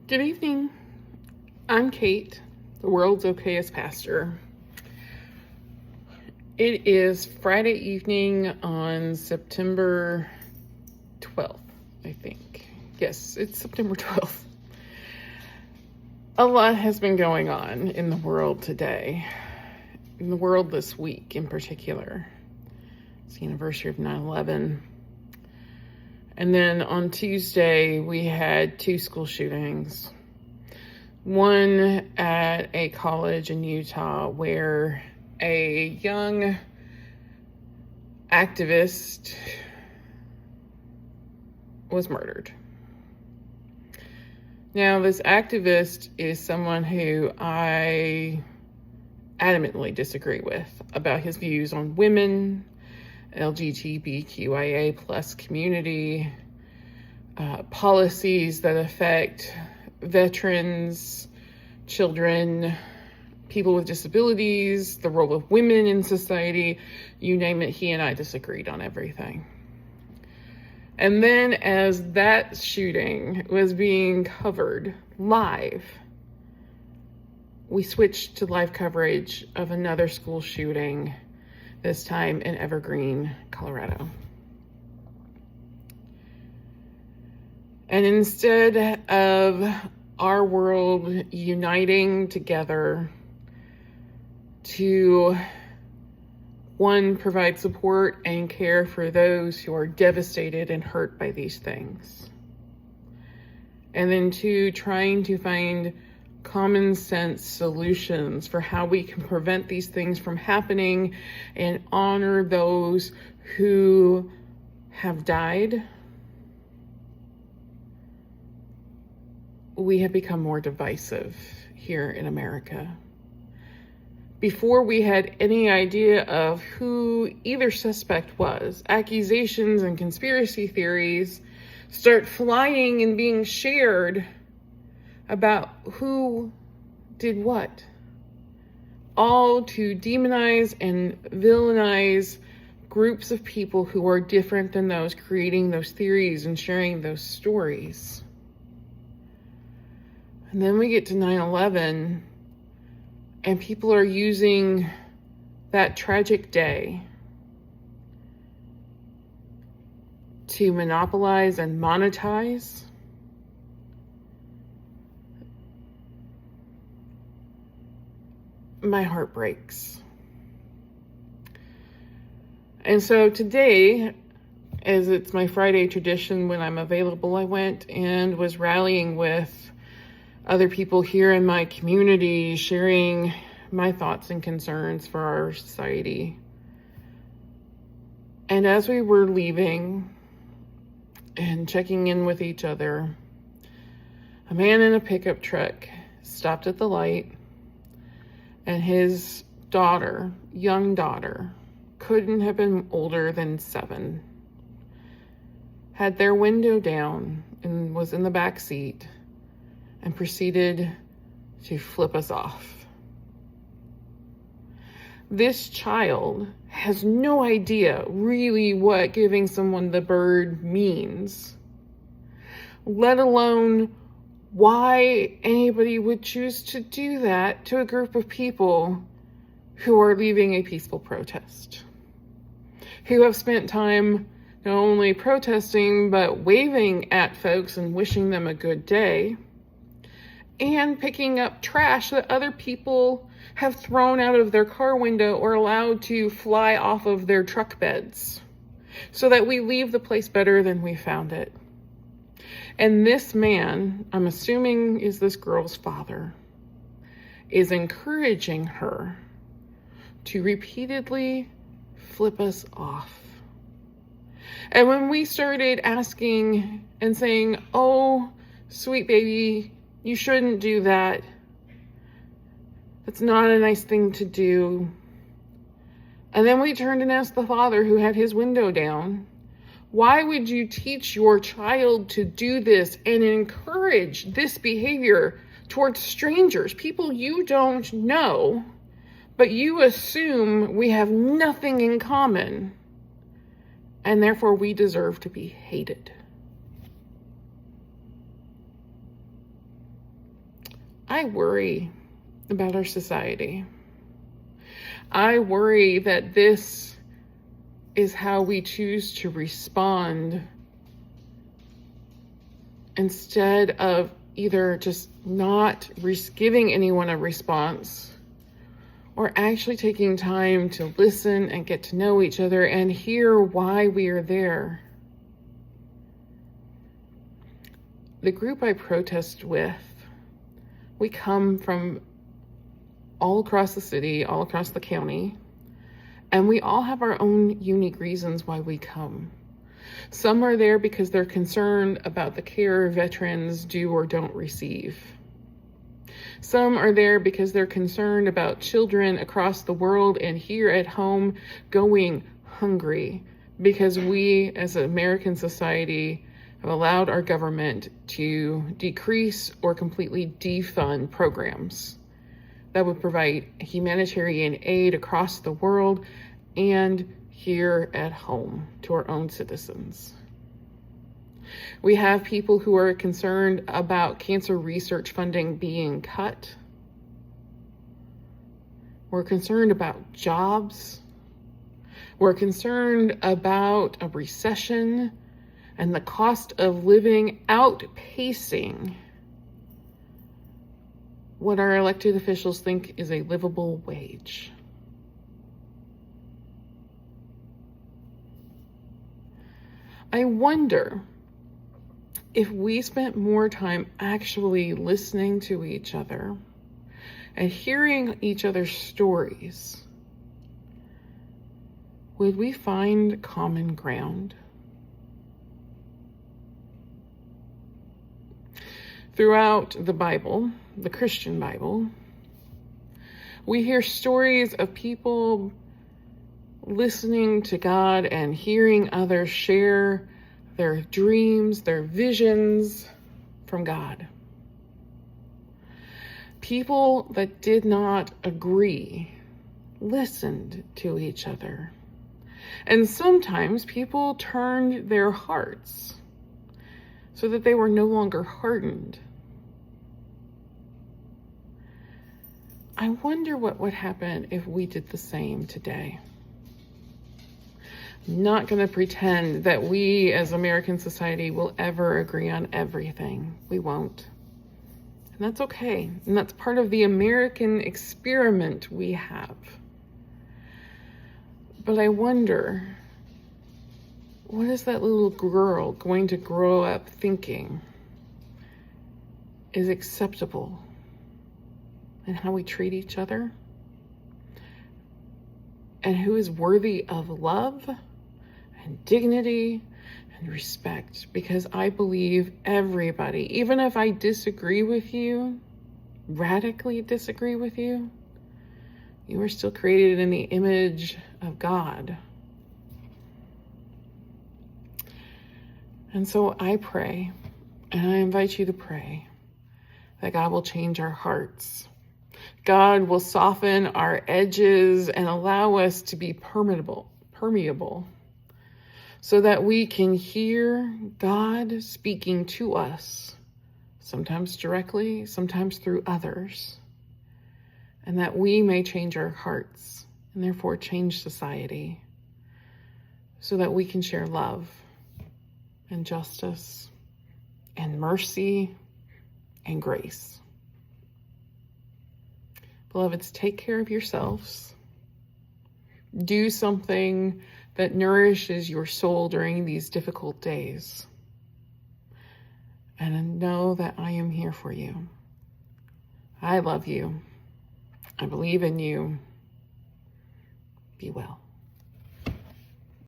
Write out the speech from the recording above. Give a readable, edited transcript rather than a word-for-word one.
Good evening. I'm Kate, the world's okayest pastor. It is Friday evening on September 12th, I think. Yes, it's September 12th. A lot has been going on in the world today, in the world this week in particular. It's the anniversary of 9/11. And then on Tuesday, we had two school shootings. One at a college in Utah where a young activist was murdered. Now, this activist is someone who I adamantly disagree with about his views on women, LGBTQIA plus community, policies that affect veterans, children, people with disabilities, the role of women in society, you name it, he and I disagreed on everything. And then as that shooting was being covered live, we switched to live coverage of another school shooting, this time in Evergreen, Colorado. And instead of our world uniting together to, one, provide support and care for those who are devastated and hurt by these things, and then two, trying to find common sense solutions for how we can prevent these things from happening and honor those who have died, we have become more divisive here in America. Before we had any idea of who either suspect was, accusations and conspiracy theories start flying and being shared about who did what, all to demonize and villainize groups of people who are different than those creating those theories and sharing those stories. And then we get to 9/11, and people are using that tragic day to monopolize and monetize my heart breaks. And so today, as it's my Friday tradition when I'm available, I went and was rallying with other people here in my community, sharing my thoughts and concerns for our society. And as we were leaving and checking in with each other, a man in a pickup truck stopped at the light, and his daughter, young daughter, couldn't have been older than 7, had their window down and was in the back seat and proceeded to flip us off. This child has no idea really what giving someone the bird means, let alone why anybody would choose to do that to a group of people who are leaving a peaceful protest, who have spent time not only protesting, but waving at folks and wishing them a good day, and picking up trash that other people have thrown out of their car window or allowed to fly off of their truck beds, so that we leave the place better than we found it. And this man, I'm assuming is this girl's father, is encouraging her to repeatedly flip us off. And when we started asking and saying, "Oh, sweet baby, you shouldn't do that. That's not a nice thing to do." And then we turned and asked the father, who had his window down, "Why would you teach your child to do this and encourage this behavior towards strangers, people you don't know, but you assume we have nothing in common, and therefore we deserve to be hated?" I worry about our society. I worry that this is how we choose to respond instead of either just not giving anyone a response or actually taking time to listen and get to know each other and hear why we are there. The group I protest with, we come from all across the city, all across the county, and we all have our own unique reasons why we come. Some are there because they're concerned about the care veterans do or don't receive. Some are there because they're concerned about children across the world and here at home going hungry because we as an American society have allowed our government to decrease or completely defund programs that would provide humanitarian aid across the world and here at home to our own citizens. We have people who are concerned about cancer research funding being cut. We're concerned about jobs. We're concerned about a recession and the cost of living outpacing what our elected officials think is a livable wage. I wonder if we spent more time actually listening to each other and hearing each other's stories, would we find common ground? Throughout the Bible, the Christian Bible, we hear stories of people listening to God and hearing others share their dreams, their visions from God. People that did not agree listened to each other. And sometimes people turned their hearts so that they were no longer hardened. I wonder what would happen if we did the same today. I'm not going to pretend that we as American society will ever agree on everything. We won't. And that's okay. And that's part of the American experiment we have. But I wonder, what is that little girl going to grow up thinking is acceptable in how we treat each other? And who is worthy of love and dignity and respect? Because I believe everybody, even if I disagree with you, radically disagree with you, you are still created in the image of God. And so I pray, and I invite you to pray, that God will change our hearts. God will soften our edges and allow us to be permeable, so that we can hear God speaking to us, sometimes directly, sometimes through others, and that we may change our hearts and therefore change society so that we can share love and justice and mercy and grace. Beloveds, take care of yourselves. Do something that nourishes your soul during these difficult days. And know that I am here for you. I love you. I believe in you. Be well.